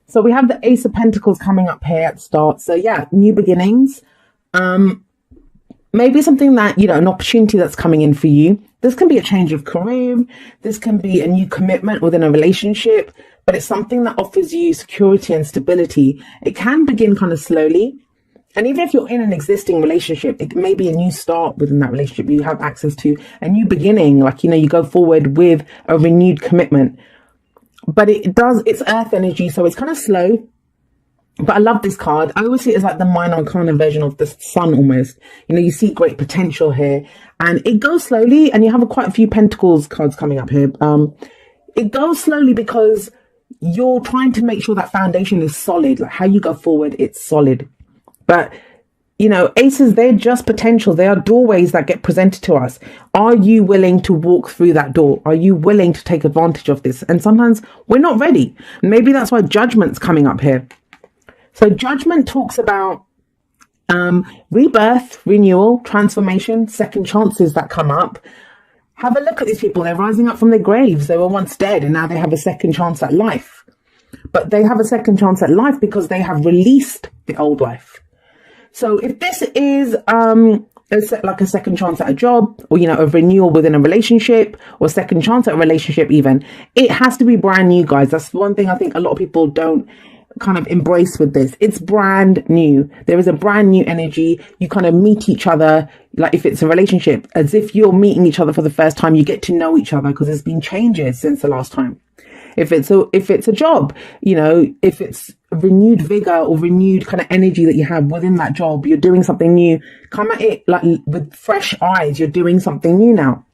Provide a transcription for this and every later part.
So we have the Ace of Pentacles coming up here at the start. So yeah, new beginnings. Maybe something that, an opportunity that's coming in for you. This can be a change of career. This can be a new commitment within a relationship, but it's something that offers you security and stability. It can begin kind of slowly. And even if you're in an existing relationship, it may be a new start within that relationship. You have access to a new beginning, like, you go forward with a renewed commitment. But it's earth energy, so it's kind of slow. But I love this card. I always see it as like the minor arcana version of the sun almost. You see great potential here. And it goes slowly, and you have quite a few Pentacles cards coming up here. It goes slowly because you're trying to make sure that foundation is solid. Like how you go forward, it's solid. But, aces, they're just potential. They are doorways that get presented to us. Are you willing to walk through that door? Are you willing to take advantage of this? And sometimes we're not ready. Maybe that's why Judgment's coming up here. So Judgment talks about rebirth, renewal, transformation, second chances that come up. Have a look at these people. They're rising up from their graves. They were once dead and now they have a second chance at life. But they have a second chance at life because they have released the old life. So if this is like a second chance at a job, or, a renewal within a relationship, or second chance at a relationship even, it has to be brand new, guys. That's one thing I think a lot of people don't kind of embrace with this. It's brand new. There is a brand new energy. You kind of meet each other, like if it's a relationship, as if you're meeting each other for the first time. You get to know each other because there's been changes since the last time. If it's a job, if it's renewed vigor or renewed kind of energy that you have within that job, you're doing something new. Come at it like with fresh eyes. You're doing something new now.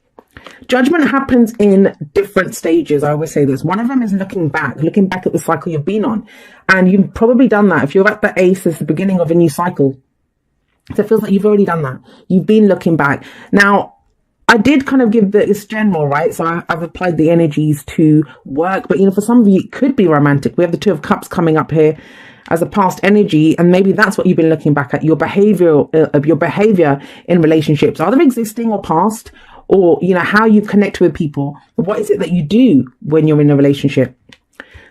Judgment happens in different stages. I always say this. One of them is looking back at the cycle you've been on. And you've probably done that. If you're at the Ace, it's the beginning of a new cycle. So it feels like you've already done that. You've been looking back. Now, I did kind of give this general, right? So I've applied the energies to work. But, for some of you, it could be romantic. We have the Two of Cups coming up here as a past energy. And maybe that's what you've been looking back at, your behavior in relationships, either existing or past, or, how you connect with people. What is it that you do when you're in a relationship?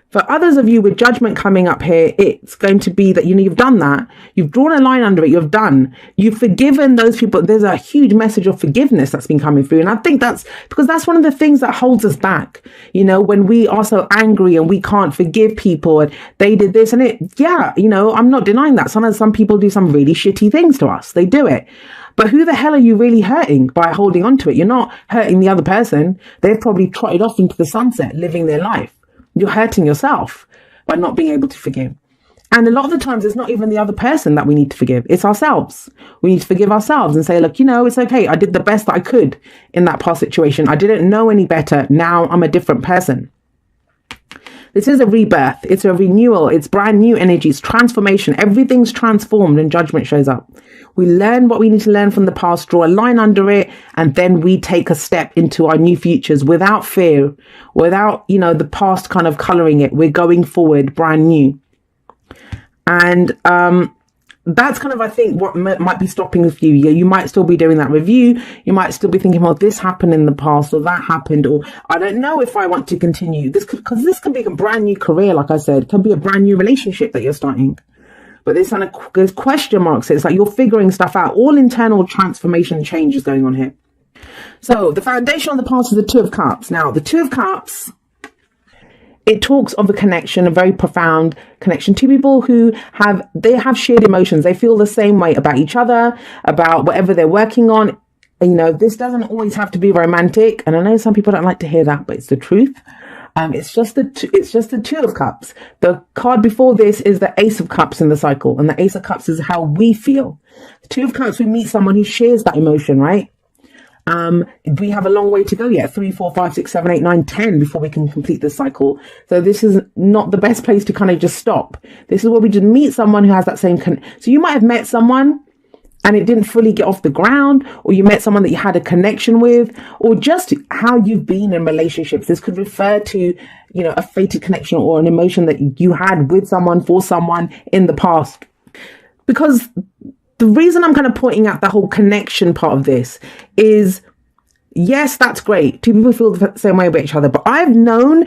For others of you with Judgment coming up here, it's going to be that, you've done that. You've drawn a line under it. You've done. You've forgiven those people. There's a huge message of forgiveness that's been coming through. And I think that's because that's one of the things that holds us back. When we are so angry and we can't forgive people and they did this and I'm not denying that. Sometimes some people do some really shitty things to us. They do it. But who the hell are you really hurting by holding on to it? You're not hurting the other person. They've probably trotted off into the sunset, living their life. You're hurting yourself by not being able to forgive. And a lot of the times it's not even the other person that we need to forgive. It's ourselves. We need to forgive ourselves and say, look, it's okay. I did the best that I could in that past situation. I didn't know any better. Now I'm a different person. This is a rebirth. It's a renewal. It's brand new energy. It's transformation. Everything's transformed and Judgment shows up. We learn what we need to learn from the past, draw a line under it, and then we take a step into our new futures without fear, without, the past kind of coloring it. We're going forward, brand new. And that's kind of, I think, what might be stopping with you. Yeah, you might still be doing that review. You might still be thinking, well, this happened in the past, or that happened, or I don't know if I want to continue. Because this could be a brand new career, like I said. It could be a brand new relationship that you're starting. But there's question marks. It's like you're figuring stuff out. All internal transformation and change is going on here. So the foundation of the past is the Two of Cups. Now, the Two of Cups, it talks of a connection, a very profound connection. Two people who have shared emotions. They feel the same way about each other, about whatever they're working on. This doesn't always have to be romantic. And I know some people don't like to hear that, but it's the truth. It's just the Two of Cups. The card before this is the Ace of Cups in the cycle. And the Ace of Cups is how we feel. The Two of Cups, we meet someone who shares that emotion, right? We have a long way to go yet. 3, 4, 5, 6, 7, 8, 9, 10 before we can complete this cycle. So this is not the best place to kind of just stop. This is where we just meet someone who has that same so you might have met someone and it didn't fully get off the ground, or you met someone that you had a connection with, or just how you've been in relationships. This could refer to, a fated connection or an emotion that you had with someone, for someone in the past. Because the reason I'm kind of pointing out the whole connection part of this is Yes, that's great. Two people feel the same way about each other. But I've known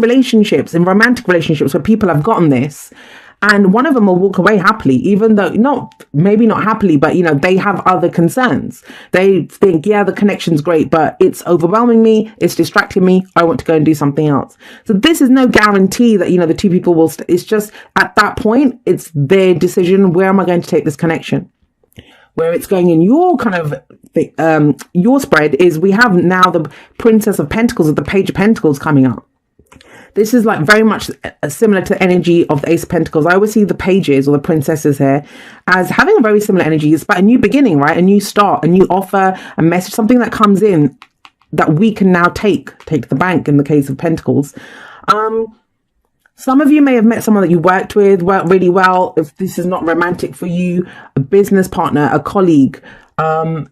relationships and romantic relationships where people have gotten this, and one of them will walk away happily, even though maybe not happily, but they have other concerns. They think, yeah, the connection's great, but it's overwhelming me. It's distracting me. I want to go and do something else. So this is no guarantee that, the two people will, it's just at that point, it's their decision. Where am I going to take this connection? Where it's going in your kind of, your spread is we have now the Princess of Pentacles or the Page of Pentacles coming up. This is like very much similar to the energy of the Ace of Pentacles. I always see the pages or the princesses here as having a very similar energy. It's about a new beginning, right? A new start, a new offer, a message, something that comes in that we can now take to the bank in the case of Pentacles. Some of you may have met someone that you worked really well. If this is not romantic for you, a business partner, a colleague,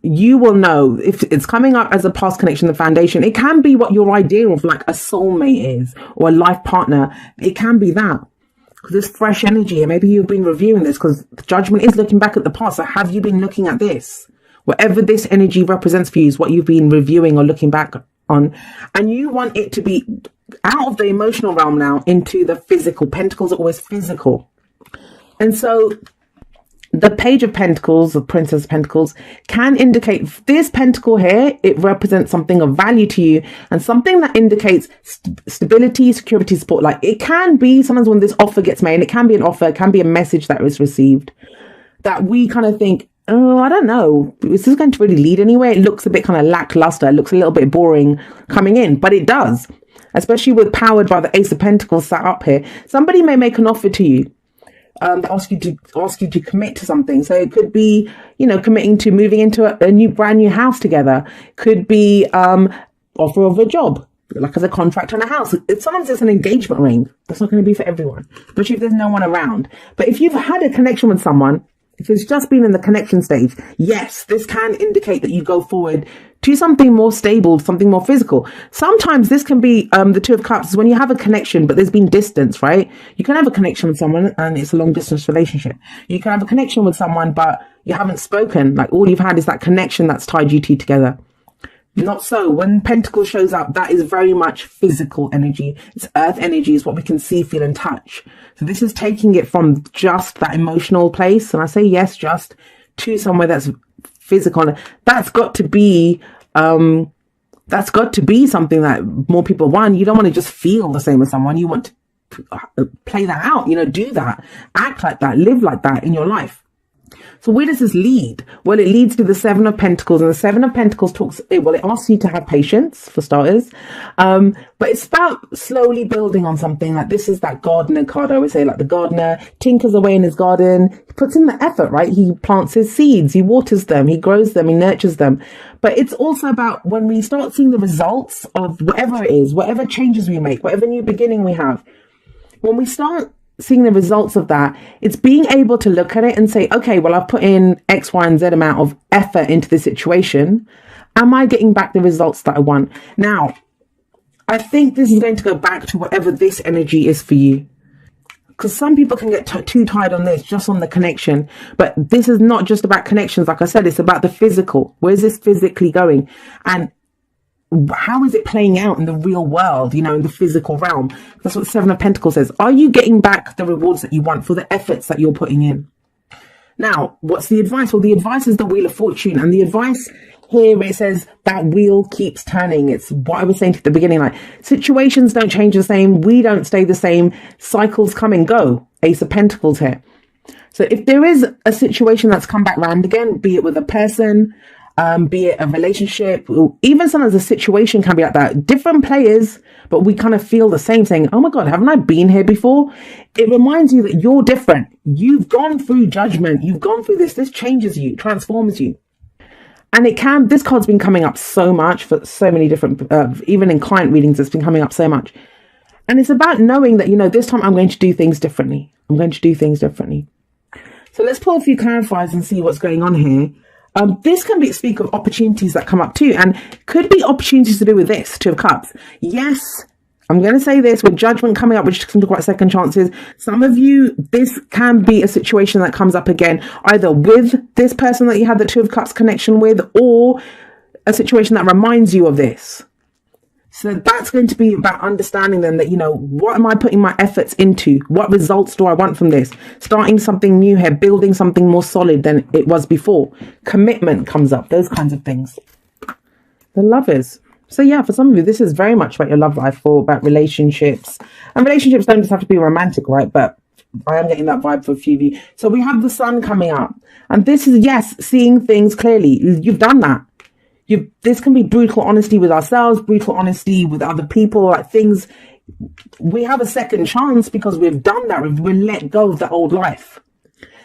you will know if it's coming up as a past connection, the foundation. It can be what your idea of like a soulmate is or a life partner. It can be that because there's fresh energy, and maybe you've been reviewing this because the judgment is looking back at the past. So have you been looking at this? Whatever this energy represents for you is what you've been reviewing or looking back on, and you want it to be out of the emotional realm now into the physical. Pentacles are always physical, and so the Page of Pentacles, the Princess of Pentacles, can indicate this pentacle here. It represents something of value to you and something that indicates stability, security, support. Like it can be sometimes when this offer gets made, it can be an offer, it can be a message that was received that we kind of think, oh, I don't know, is this going to really lead anywhere? It looks a bit kind of lackluster. It looks a little bit boring coming in, but it does, especially with powered by the Ace of Pentacles sat up here. Somebody may make an offer to you. Ask you to commit to something. So it could be, committing to moving into a brand new house together. Could be offer of a job, like as a contract on a house. Sometimes it's an engagement ring. That's not going to be for everyone, especially if there's no one around. But if you've had a connection with someone, if it's just been in the connection stage, yes, this can indicate that you go forward to something more stable, something more physical. Sometimes this can be the Two of Cups when you have a connection, but there's been distance, right? You can have a connection with someone and it's a long distance relationship. You can have a connection with someone, but you haven't spoken. Like all you've had is that connection that's tied you two together. Not so. When Pentacle shows up, that is very much physical energy. It's earth energy, is what we can see, feel, and touch. So this is taking it from just that emotional place. And I say yes, just to somewhere that's physical. That's got to be something that more people want. You don't want to just feel the same as someone. You want to play that out, do that, act like that, live like that in your life. So where does this lead? Well, it leads to the Seven of Pentacles, and the Seven of Pentacles it asks you to have patience for starters. But it's about slowly building on something. Like this is that gardener card. I always say, like the gardener tinkers away in his garden. He puts in the effort, right? He plants his seeds, he waters them, he grows them, he nurtures them. But it's also about when we start seeing the results of whatever it is, whatever changes we make, whatever new beginning we have, when we start seeing the results of that, it's being able to look at it and say, okay, well, I've put in X, Y, and Z amount of effort into this situation. Am I getting back the results that I want? Now, I think this is going to go back to whatever this energy is for you. Because some people can get too tied on this, just on the connection. But this is not just about connections. Like I said, it's about the physical. Where's this physically going? And how is it playing out in the real world, in the physical realm? That's what the Seven of Pentacles says. Are you getting back the rewards that you want for the efforts that you're putting in? Now, what's the advice? Well, the advice is the Wheel of Fortune. And the advice here, it says that wheel keeps turning. It's what I was saying at the beginning, like situations don't change the same. We don't stay the same. Cycles come and go. Ace of Pentacles here. So if there is a situation that's come back round again, be it with a person, be it a relationship, or even sometimes a situation can be like that. Different players, but we kind of feel the same, saying, oh my God, haven't I been here before? It reminds you that you're different. You've gone through judgment. You've gone through this. This changes you, transforms you. And this card's been coming up so much for so many different, even in client readings, it's been coming up so much. And it's about knowing that, this time I'm going to do things differently. I'm going to do things differently. So let's pull a few clarifiers and see what's going on here. This can speak of opportunities that come up too, and could be opportunities to do with this, Two of Cups. Yes, I'm going to say this, with judgment coming up, which can talk about second chances. Some of you, this can be a situation that comes up again, either with this person that you had the Two of Cups connection with, or a situation that reminds you of this. So that's going to be about understanding then that, what am I putting my efforts into? What results do I want from this? Starting something new here, building something more solid than it was before. Commitment comes up, those kinds of things. The Lovers. So yeah, for some of you, this is very much about your love life or about relationships. And relationships don't just have to be romantic, right? But I am getting that vibe for a few of you. So we have the Sun coming up. And this is, yes, seeing things clearly. You've done that. This can be brutal honesty with ourselves, brutal honesty with other people, like things. We have a second chance because we've done that. We've let go of the old life.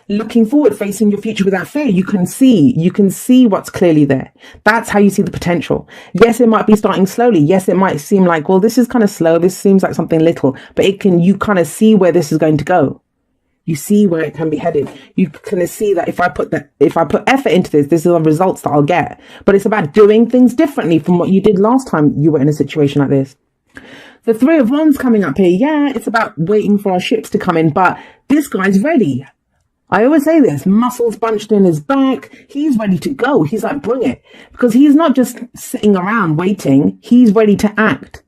Looking forward, facing your future without fear, you can see what's clearly there. That's how you see the potential. Yes, it might be starting slowly. Yes, it might seem like, well, this is kind of slow. This seems like something little, but you kind of see where this is going to go. You see where it can be headed. You kind of see that if I put effort into this are the results that I'll get. But it's about doing things differently from what you did last time you were in a situation like this. The Three of Wands coming up here. Yeah, it's about waiting for our ships to come in, but this guy's ready. I always say this, muscles bunched in his back. He's ready to go. He's like, bring it. Because he's not just sitting around waiting. He's ready to act.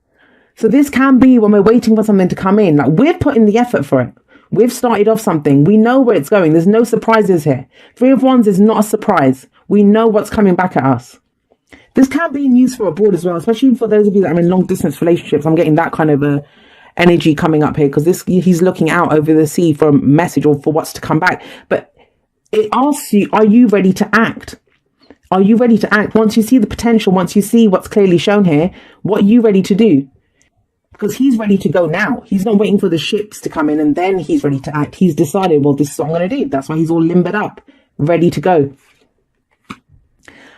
So this can be when we're waiting for something to come in. Like, we're putting the effort for it. We've started off something. We know where it's going. There's no surprises here. Three of Wands is not a surprise. We know what's coming back at us. This can be news for abroad as well, especially for those of you that are in long distance relationships. I'm getting that kind of a energy coming up here because he's looking out over the sea for a message or for what's to come back. But it asks you, are you ready to act? Are you ready to act? Once you see the potential, once you see what's clearly shown here, what are you ready to do? Because he's ready to go now. He's not waiting for the ships to come in and then he's ready to act. He's decided, well, this is what I'm going to do. That's why he's all limbered up, ready to go.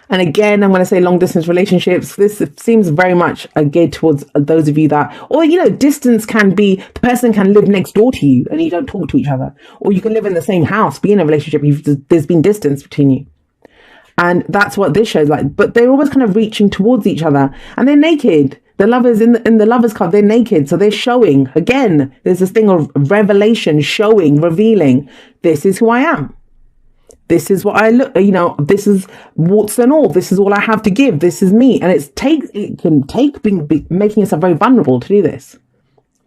And again, I'm going to say long distance relationships. This seems very much geared towards those of you that, or, distance can be, the person can live next door to you and you don't talk to each other. Or you can live in the same house, be in a relationship. There's been distance between you. And that's what this shows like. But they're always kind of reaching towards each other and they're naked. The Lovers in the Lovers card, they're naked. So they're showing. Again, there's this thing of revelation, showing, revealing. This is who I am. This is what I look, this is warts and all. This is all I have to give. This is me. And it can take making yourself very vulnerable to do this.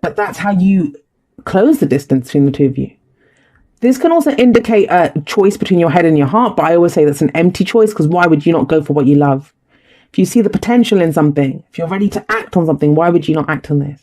But that's how you close the distance between the two of you. This can also indicate a choice between your head and your heart. But I always say that's an empty choice because why would you not go for what you love? If you see the potential in something, if you're ready to act on something, why would you not act on this?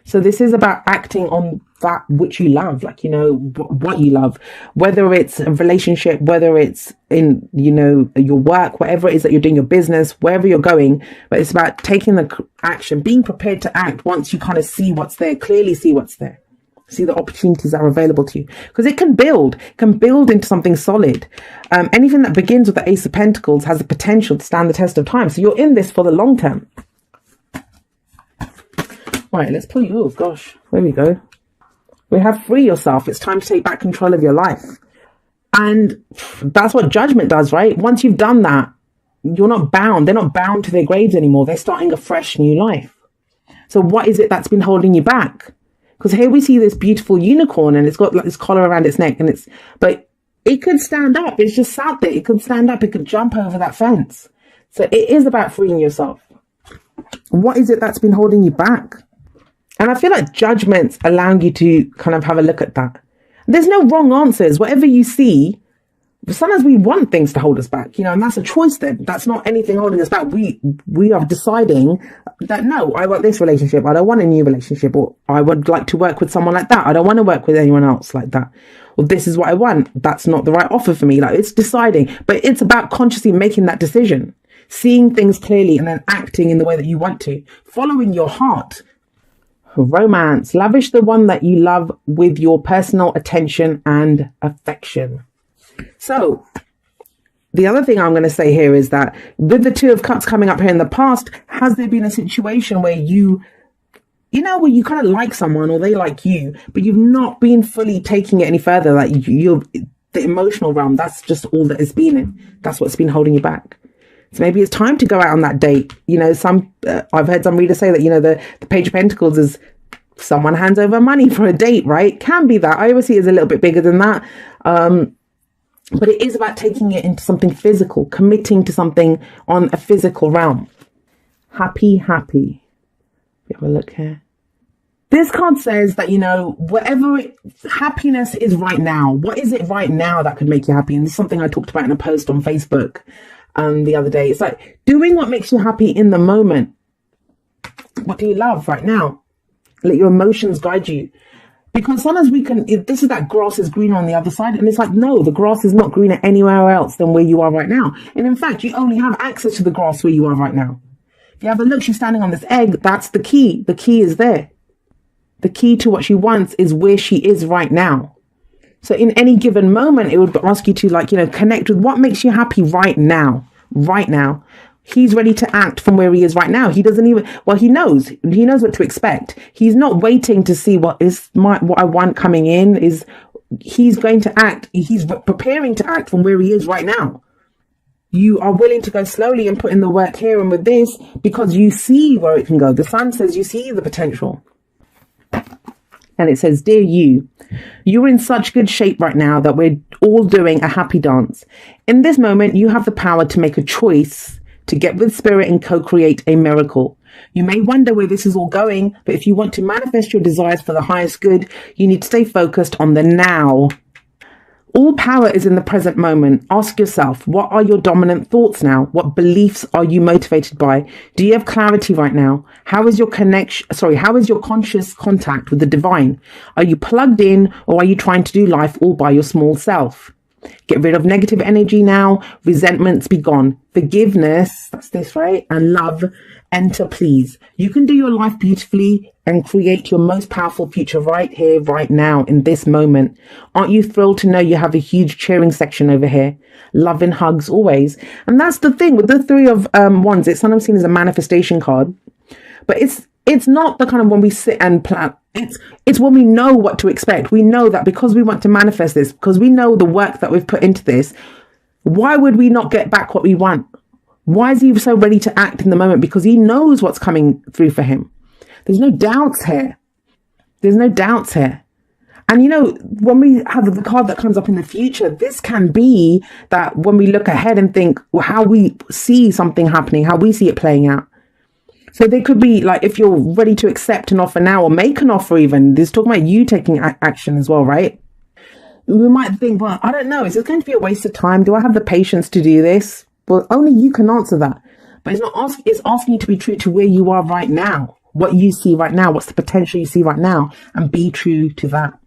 So this is about acting on that which you love, like, what you love, whether it's a relationship, whether it's in, your work, whatever it is that you're doing, your business, wherever you're going. But it's about taking the action, being prepared to act once you kind of see what's there, clearly see what's there. See the opportunities that are available to you because it can build into something solid. Anything that begins with the Ace of Pentacles has the potential to stand the test of time. So you're in this for the long term. Right, let's pull you. Oh gosh, there we go. We have free yourself. It's time to take back control of your life. And that's what Judgment does, right? Once you've done that, you're not bound. They're not bound to their graves anymore. They're starting a fresh new life. So what is it that's been holding you back? Because here we see this beautiful unicorn and it's got like this collar around its neck but it could stand up. It's just sat there. It could stand up. It could jump over that fence. So it is about freeing yourself. What is it that's been holding you back? And I feel like Judgment's allowing you to kind of have a look at that. There's no wrong answers. Whatever you see, sometimes we want things to hold us back, and that's a choice then. That's not anything holding us back. We are deciding that, no, I want this relationship. I don't want a new relationship, or I would like to work with someone like that. I don't want to work with anyone else like that. Or this is what I want. That's not the right offer for me. Like, it's deciding, but it's about consciously making that decision, seeing things clearly and then acting in the way that you want to, following your heart. Romance. Lavish the one that you love with your personal attention and affection. So the other thing I'm going to say here is that with the Two of Cups coming up here in the past, has there been a situation where where you kind of like someone or they like you, but you've not been fully taking it any further? Like you're the emotional realm, that's just all that it's been in. That's what's been holding you back. So maybe it's time to go out on that date. I've heard some readers say that, the Page of Pentacles is someone hands over money for a date, right? Can be that. I always see it as a little bit bigger than that. But it is about taking it into something physical, committing to something on a physical realm. Happy, happy. You have a look here. This card says that, happiness is right now. What is it right now that could make you happy? And this is something I talked about in a post on Facebook the other day. It's like doing what makes you happy in the moment. What do you love right now? Let your emotions guide you. Because sometimes this is that grass is greener on the other side. And it's like, no, the grass is not greener anywhere else than where you are right now. And in fact, you only have access to the grass where you are right now. If you have a look, she's standing on this egg. That's the key. The key is there. The key to what she wants is where she is right now. So in any given moment, it would ask you to connect with what makes you happy right now. Right now. He's ready to act from where he is right now. He doesn't he knows what to expect. He's not waiting to see what I want coming in. He's going to act. He's preparing to act from where he is right now. You are willing to go slowly and put in the work here and with this because you see where it can go. The sun says you see the potential. And it says, dear you, you're in such good shape right now that we're all doing a happy dance. In this moment, you have the power to make a choice to get with spirit and co-create a miracle. You may wonder where this is all going, but if you want to manifest your desires for the highest good, you need to stay focused on the now. All power is in the present moment. Ask yourself, what are your dominant thoughts now? What beliefs are you motivated by? Do you have clarity right now? How is your conscious contact with the divine? Are you plugged in, or are you trying to do life all by your small self? Get rid of negative energy now. Resentments be gone. Forgiveness, that's this, right? And love, enter, please. You can do your life beautifully and create your most powerful future right here, right now, in this moment. Aren't you thrilled to know you have a huge cheering section over here? Love and hugs always. And that's the thing with the Three of Wands. It's sometimes seen as a manifestation card, but it's not the kind of when we sit and plan. It's when we know what to expect. We know that because we want to manifest this, because we know the work that we've put into this, why would we not get back what we want? Why is he so ready to act in the moment? Because he knows what's coming through for him. There's no doubts here. There's no doubts here. And when we have the card that comes up in the future, this can be that when we look ahead and think how we see something happening, how we see it playing out. So they could be like, if you're ready to accept an offer now or make an offer even, this is talking about you taking action as well, right? We might think, well, I don't know, is this going to be a waste of time? Do I have the patience to do this? Well, only you can answer that. But it's asking you to be true to where you are right now, what you see right now, what's the potential you see right now, and be true to that.